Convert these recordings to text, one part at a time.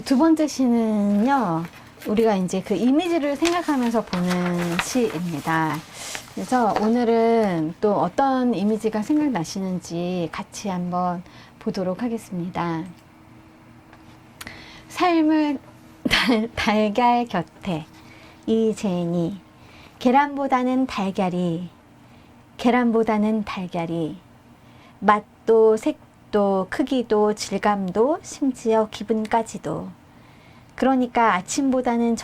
두 번째 시는요, 우리가 이제 그 이미지를 생각하면서 보는 시입니다. 그래서 오늘은 또 어떤 이미지가 생각나시는지 같이 한번 보도록 하겠습니다. 삶을 달걀 곁에 이제니 계란보다는 달걀이 맛도 색도 크기도 질감도 심지어 기분까지도 그러니까 아침보다는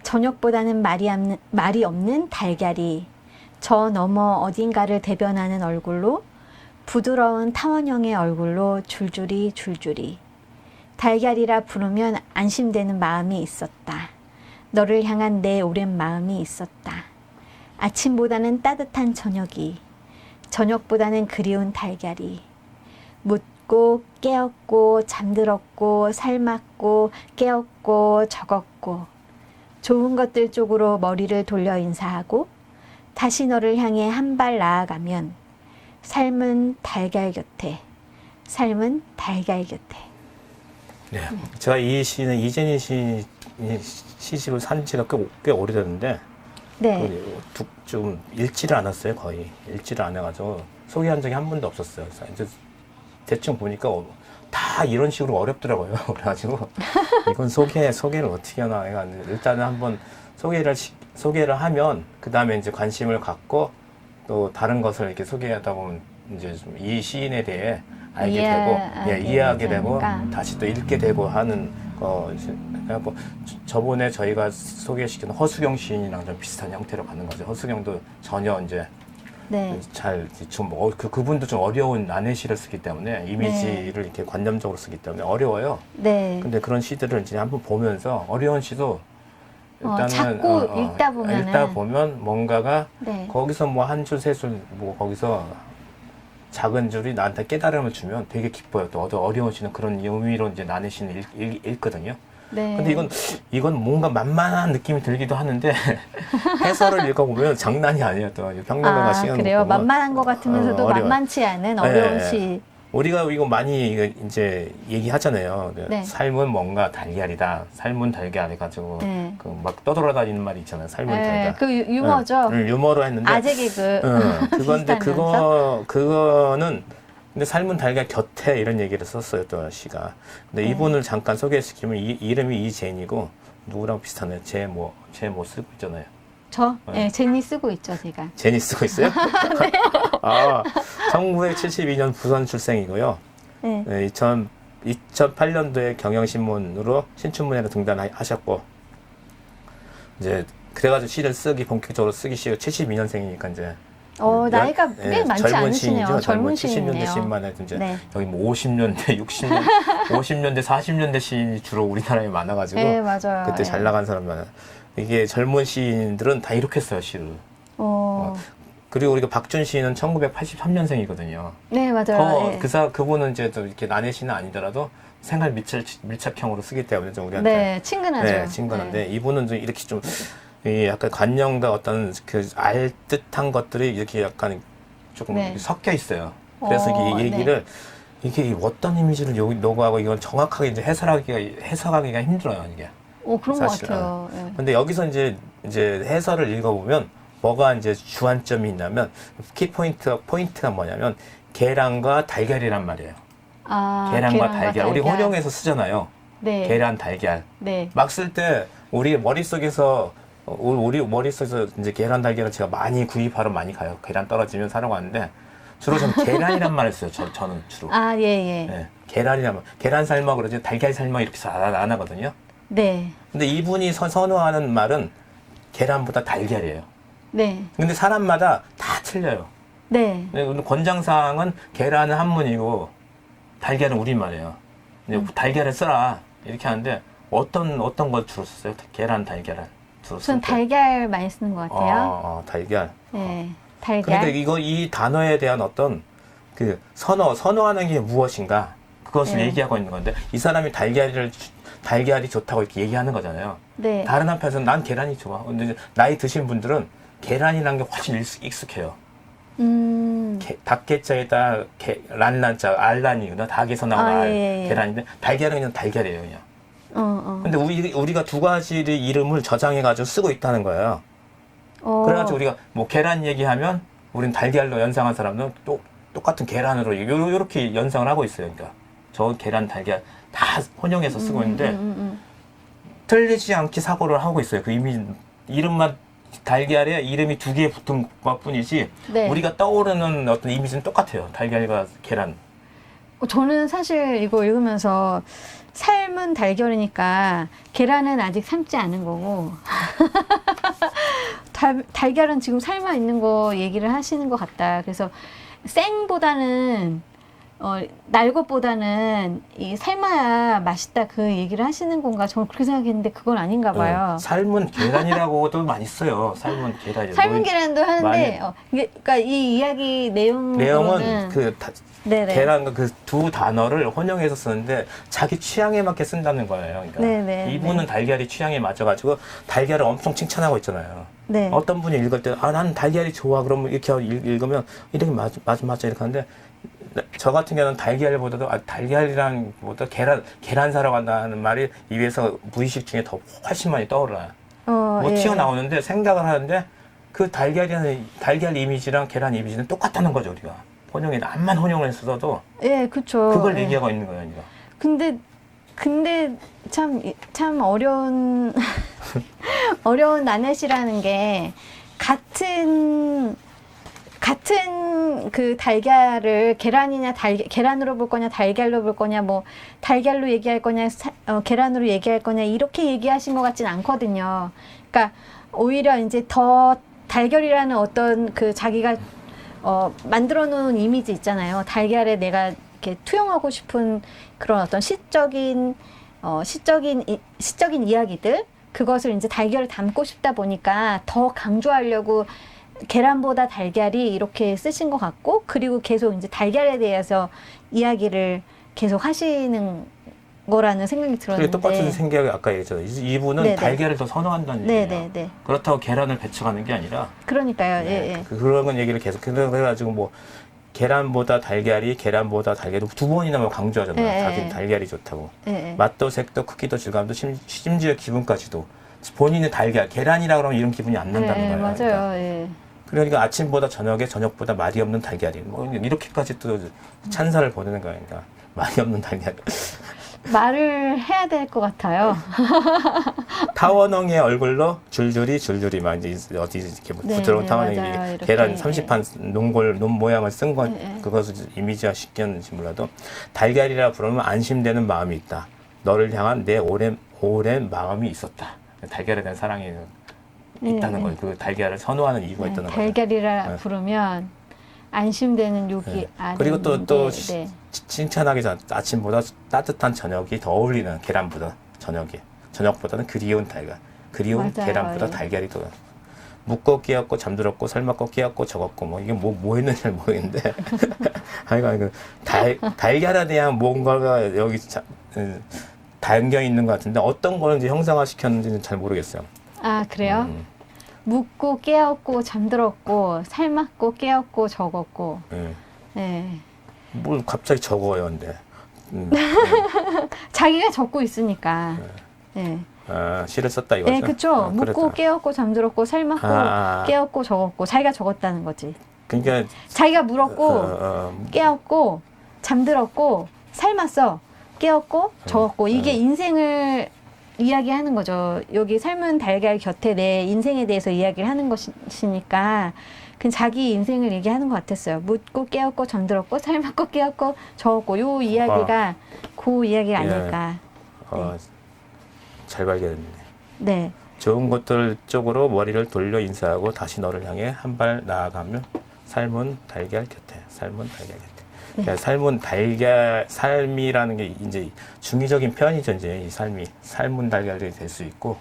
저녁보다는 말이 없는 달걀이 저 너머 어딘가를 대변하는 얼굴로 부드러운 타원형의 얼굴로 줄줄이 달걀이라 부르면 안심되는 마음이 있었다. 너를 향한 내 오랜 마음이 있었다. 아침보다는 따뜻한 저녁보다는 그리운 달걀이 묻고 깨었고 잠들었고 삶았고 깨었고 적었고 좋은 것들 쪽으로 머리를 돌려 인사하고 다시 너를 향해 한 발 나아가면 삶은 달걀 곁에 네. 제가 이 시는 이재니 시집을 산 지가 꽤 오래됐는데, 네. 좀 읽지를 않았어요, 거의. 읽지를 안 해가지고, 소개한 적이 한 번도 없었어요. 그래서 이제 대충 보니까 다 이런 식으로 어렵더라고요. 그래가지고, 이건 소개를 어떻게 하나 해가지고, 일단은 한번 소개를 하면, 그 다음에 이제 관심을 갖고, 또 다른 것을 이렇게 소개하다 보면, 이제 좀 이 시인에 대해 알게 되고, 이해하게 되고, 다시 또 읽게 되고 하는 거. 그래갖고 저번에 저희가 소개시킨 허수경 시인이랑 좀 비슷한 형태로 가는 거죠. 허수경도 전혀 이제 네. 그분도 좀 어려운 난해시를 쓰기 때문에 이미지를 이렇게 관념적으로 쓰기 때문에 어려워요. 네. 근데 그런 시들을 이제 한번 보면서 어려운 시도 일단은 자꾸 읽다 보면 뭔가가 네. 거기서 뭐 한 줄 세 줄 뭐 거기서 작은 줄이 나한테 깨달음을 주면 되게 기뻐요. 또 어려운 시는 그런 의미로 이제 난해시는 읽거든요. 네. 근데 이건 뭔가 만만한 느낌이 들기도 하는데 해설을 읽어보면 장난이 아니에요. 또 평론가가 시간을 그래요? 보면 만만한 것 같으면서도 어려워요. 만만치 않은 어려운 네. 시. 우리가 이거 많이 이제 얘기하잖아요. 네. 삶은 뭔가 달걀이다. 삶은 달걀 해가지고 네. 그 막 떠돌아다니는 말이 있잖아요. 삶은 달걀. 그 유머죠. 유머로 했는데 아재 개그. 그건데 비슷하면서. 그거는 근데 삶은 달걀 곁에 이런 얘기를 썼어요. 또 시가. 근데 네. 이분을 잠깐 소개시키면 이름이 이제니고 누구랑 비슷하네요. 제뭐 쓰고 있잖아요. 네, 제니 쓰고 있죠, 제가. 제니 쓰고 있어요? 네. 1972년 부산 출생이고요. 네. 2008년도에 경향신문으로 신춘문예로 등단하셨고, 이제 그래가지고 시를 본격적으로 쓰기 시작을 72년생이니까 이제. 나이가 꽤 많지 젊은 않으시네요. 시인이죠. 젊은 70년대 시인이네요. 시인만 해도 이제 네. 여기 뭐 50년대, 60년, 50년대, 40년대 시인이 주로 우리나라에 많아가지고 네, 맞아요. 그때 네. 잘 나간 사람 많아요. 이게 젊은 시인들은 다 이렇게 써요, 시를. 그리고 우리가 박준 시인은 1983년생이거든요. 네, 맞아요. 네. 그분은 이제 또 이렇게 난해시는 아니더라도 생활 밀착형으로 쓰기 때문에 좀 우리한테 네, 친근하죠. 네, 친근한데 이분은 좀 이렇게 좀 약간 관념과 어떤 그 알 듯한 것들이 이렇게 약간 조금 네. 섞여 있어요. 그래서 이 네. 얘기를 이게 어떤 이미지를 요구하고 이건 정확하게 이제 해석하기가 힘들어요, 이게. 그런 것 사실은. 같아요. 네. 근데 여기서 이제 해설을 읽어보면 뭐가 이제 주안점이 있냐면 포인트가 뭐냐면 계란과 달걀이란 말이에요. 계란과 달걀. 우리 혼용해서 쓰잖아요. 네. 계란, 달걀. 네. 막 쓸 때 우리 머릿속에서 이제 계란, 달걀을 제가 많이 구입하러 많이 가요. 계란 떨어지면 사러 가는데 주로 저는 계란이란 말을 써요. 저는 주로. 예. 네, 계란이란 말. 계란 삶아 그러지 달걀 삶아 이렇게 안 하거든요. 네. 근데 이분이 선호하는 말은 계란보다 달걀이에요. 네. 근데 사람마다 다 틀려요. 네. 근데 권장사항은 계란은 한문이고 달걀은 우리말이에요. 근데 달걀을 써라 이렇게 하는데 어떤 걸 주로 썼어요? 계란, 달걀을 주로 전 쓸 때? 달걀 많이 쓰는 것 같아요. 달걀. 네. 달걀. 그러니까 이 단어에 대한 어떤 그 선호하는 게 무엇인가 그것을 네. 얘기하고 있는 건데 이 사람이 달걀이 좋다고 이렇게 얘기하는 거잖아요. 네. 다른 한편에서는 난 계란이 좋아. 근데 나이 드신 분들은 계란이라는 게 훨씬 익숙해요. 닭게자에다 란란자 알란이구나 닭에서 나온 아, 알 예, 예. 계란인데 달걀은 그냥 달걀이에요 그냥. 어. 근데 우리가 두 가지의 이름을 저장해가지고 쓰고 있다는 거예요. 그래가지고 우리가 뭐 계란 얘기하면 우린 달걀로 연상한 사람은 또 똑같은 계란으로 요렇게 연상을 하고 있어요. 그러니까 저 계란 달걀 다 혼용해서 쓰고 있는데 틀리지 않게 사고를 하고 있어요. 그 이름만 달걀에 이름이 두 개 붙은 것 뿐이지 네. 우리가 떠오르는 어떤 이미지는 똑같아요. 달걀과 계란. 저는 사실 이거 읽으면서 삶은 달걀이니까 계란은 아직 삶지 않은 거고 달걀은 지금 삶아 있는 거 얘기를 하시는 것 같다. 그래서 생보다는 날 것보다는 이 삶아야 맛있다 그 얘기를 하시는 건가? 저는 그렇게 생각했는데 그건 아닌가 봐요. 삶은 계란이라고도 많이 써요. 삶은 계란이. 삶은 계란도 하는데 그러니까 이 이야기 내용은 네네. 계란과 그 두 단어를 혼용해서 쓰는데 자기 취향에 맞게 쓴다는 거예요. 그러니까 네네. 이분은 달걀이 취향에 맞춰가지고 달걀을 엄청 칭찬하고 있잖아요. 네. 어떤 분이 읽을 때, 난 달걀이 좋아. 그러면 이렇게 읽으면, 이렇게 맞아. 이렇게 하는데, 저 같은 경우는 달걀보다도, 달걀이랑보다 계란 사러 간다는 말이 입에서 무의식 중에 더 훨씬 많이 떠올라요. 뭐 예. 튀어나오는데 생각을 하는데, 그 달걀 이미지랑 계란 이미지는 똑같다는 거죠, 우리가. 암만 혼용을 했어도, 예, 그쵸. 그걸 예. 얘기하고 있는 거예요, 우리가. 근데 참 어려운 어려운 나넷이라는 게 같은 그 달걀을 계란으로 볼 거냐 달걀로 볼 거냐 뭐 달걀로 얘기할 거냐 계란으로 얘기할 거냐 이렇게 얘기하신 것 같진 않거든요. 그러니까 오히려 이제 더 달걀이라는 어떤 그 자기가 만들어 놓은 이미지 있잖아요. 달걀에 내가 이렇게 투영하고 싶은 그런 어떤 시적인 이야기들 그것을 이제 달걀을 담고 싶다 보니까 더 강조하려고 계란보다 달걀이 이렇게 쓰신 것 같고 그리고 계속 이제 달걀에 대해서 이야기를 계속 하시는 거라는 생각이 들었는데 똑같은 생각이 아까 얘기했잖아요. 이분은 네네. 달걀을 더 선호한다는 얘기예요. 네네네. 그렇다고 계란을 배척하는 게 아니라 그러니까요. 네, 예. 그런 얘기를 계속 해가지고 뭐 계란보다 달걀이 두 번이나 뭐 강조하잖아요. 예, 자기는 예. 달걀이 좋다고. 예. 맛도 색도 크기도 질감도 심지어 기분까지도 본인의 계란이라 그러면 이런 기분이 안 난다는 거예요. 맞아요. 그러니까. 예. 그러니까 아침보다 저녁보다 말이 없는 달걀이 뭐 이렇게까지 또 찬사를 보내는 거니까 그러니까 말이 없는 달걀. 말을 해야 될 것 같아요. 타원형의 얼굴로 줄줄이 막 이제 어디 이렇게 부드러운 타원형이 맞아요. 이렇게. 계란 30판 논 모양을 쓴 건 네. 그것을 이미지화 시켰는지 몰라도 달걀이라 부르면 안심되는 마음이 있다. 너를 향한 내 오랜 마음이 있었다. 달걀에 대한 사랑이 있다는 거예요. 그 달걀을 선호하는 이유가 있다는 거예요. 달걀이라 네. 부르면 안심되는 욕이 아닌 그리고 또 네. 칭찬하기 전 아침보다 따뜻한 저녁이 더 어울리는 계란보다 저녁보다는 그리운 달걀 그리운 맞아요. 계란보다 예. 달걀이 더 묵고 깨었고 잠들었고 삶았고 깨었고 적었고 뭐 이게 뭐 했는지 잘 모르겠는데 하여간 달걀에 대한 뭔가가 여기 담겨 있는 것 같은데 어떤 거를 이제 형상화시켰는지는 잘 모르겠어요. 아 그래요? 묵고 깨었고 잠들었고 삶았고 깨었고 적었고 예. 네. 뭘 갑자기 적어요, 근데. 자기가 적고 있으니까 네. 시를 썼다 이거죠? 네, 그쵸. 묵고 그랬다. 깨었고 잠들었고 삶았고 깨었고 적었고 자기가 적었다는 거지. 그러니까 자기가 물었고 깨었고 잠들었고 삶았어 깨었고 적었고 이게 인생을 이야기하는 거죠. 여기 삶은 달걀 곁에 내 인생에 대해서 이야기를 하는 것이니까 그 자기 인생을 얘기하는 것 같았어요. 묻고 깨었고 잠들었고 삶았고 깨었고 적었고 요 이야기가 그 이야기가 아닐까. 잘 발견했네. 네. 좋은 것들 쪽으로 머리를 돌려 인사하고 다시 너를 향해 한 발 나아가며 삶은 달걀 곁에. 그러니까 삶이라는 게 이제 중의적인 표현이죠. 이제 이 삶은 달걀이 될 수 있고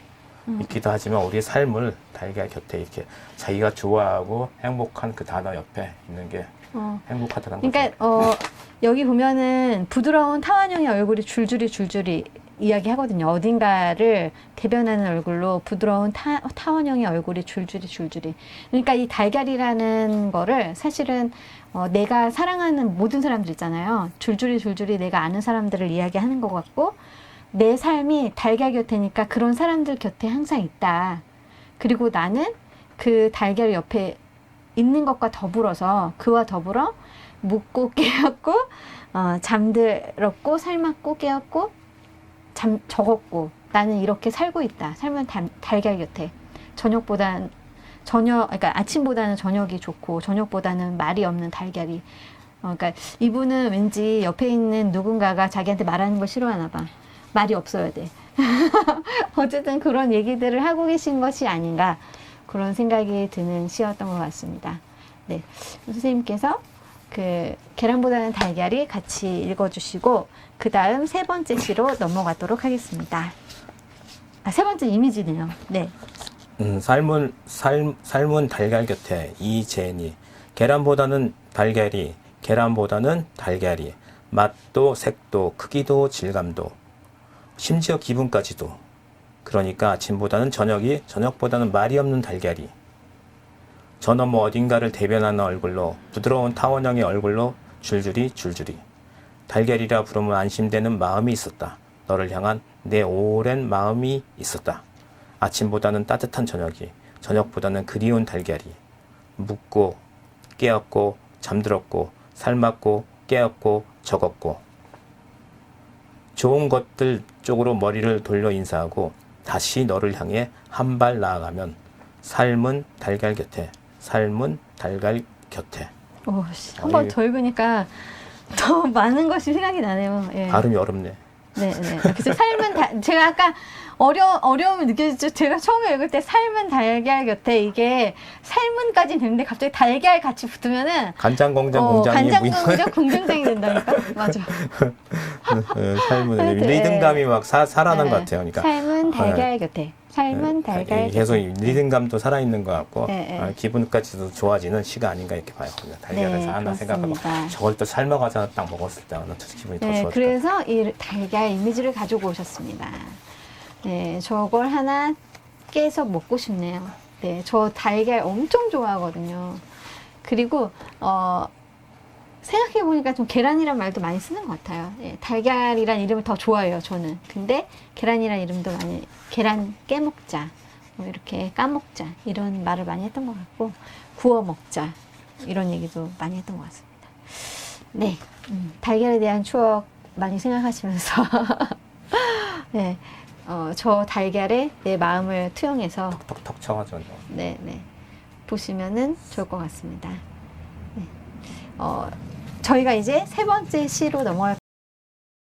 있기도 하지만 우리의 삶을 달걀 곁에 이렇게 자기가 좋아하고 행복한 그 단어 옆에 있는 게 행복하다는 거죠. 그러니까 여기 보면은 부드러운 타원형의 얼굴이 줄줄이 이야기하거든요. 어딘가를 대변하는 얼굴로 부드러운 타원형의 얼굴이 줄줄이. 그러니까 이 달걀이라는 거를 사실은 내가 사랑하는 모든 사람들 있잖아요. 줄줄이 내가 아는 사람들을 이야기하는 것 같고 내 삶이 달걀 곁에니까 그런 사람들 곁에 항상 있다. 그리고 나는 그 달걀 옆에 있는 것과 더불어서 그와 더불어 묵고 깨었고 잠들었고 삶았고 깨었고 적었고 나는 이렇게 살고 있다. 삶은 달걀 곁에 그러니까 아침보다는 저녁이 좋고 저녁보다는 말이 없는 달걀이 그러니까 이분은 왠지 옆에 있는 누군가가 자기한테 말하는 걸 싫어하나 봐. 말이 없어야 돼. 어쨌든 그런 얘기들을 하고 계신 것이 아닌가 그런 생각이 드는 시였던 것 같습니다. 네, 선생님께서 그 계란보다는 달걀이 같이 읽어주시고 그 다음 세 번째 시로 넘어가도록 하겠습니다. 세 번째 이미지네요. 네. 삶은 달걀 곁에 이재니 계란보다는 달걀이 맛도 색도 크기도 질감도 심지어 기분까지도 그러니까 아침보다는 저녁보다는 말이 없는 달걀이 저 너머 어딘가를 대변하는 얼굴로 부드러운 타원형의 얼굴로 줄줄이 달걀이라 부르면 안심되는 마음이 있었다. 너를 향한 내 오랜 마음이 있었다. 아침보다는 따뜻한 저녁보다는 그리운 달걀이 묵고 깨었고 잠들었고 삶았고 깨었고 적었고 좋은 것들 쪽으로 머리를 돌려 인사하고 다시 너를 향해 한 발 나아가면 삶은 달걀 곁에 한번 더 읽으니까 더 많은 것이 생각이 나네요. 예. 발음이 어렵네. 네. 그래서 제가 아까 어려움을 느껴졌죠. 제가 처음에 읽을 때 삶은 달걀 곁에 이게 삶은까지 됐는데 갑자기 달걀 같이 붙으면은 간장공장 공장장이 된다니까. 맞아. 삶은 리듬감이 막 살아난 것 같아요. 그러니까 삶은 달걀 곁에. 삶은 달걀 계속 리듬감도 살아있는 것 같고 기분까지도 좋아지는 시가 아닌가 이렇게 봐요. 달걀에서 하나 생각하고 저걸 또 삶아가지고 딱 먹었을 때 기분이 더 좋아져요. 그래서 이 달걀 이미지를 가지고 오셨습니다. 네, 저걸 하나 깨서 먹고 싶네요. 네, 저 달걀 엄청 좋아하거든요. 그리고 생각해보니까 좀 계란이란 말도 많이 쓰는 것 같아요. 예, 달걀이란 이름을 더 좋아해요, 저는. 근데 계란이란 이름도 계란 깨먹자, 뭐 이렇게 까먹자, 이런 말을 많이 했던 것 같고, 구워 먹자, 이런 얘기도 많이 했던 것 같습니다. 네, 달걀에 대한 추억 많이 생각하시면서, 네, 저 달걀에 내 마음을 투영해서, 톡톡 쳐가지고. 네, 보시면은 좋을 것 같습니다. 네. 저희가 이제 세 번째 시로 넘어갈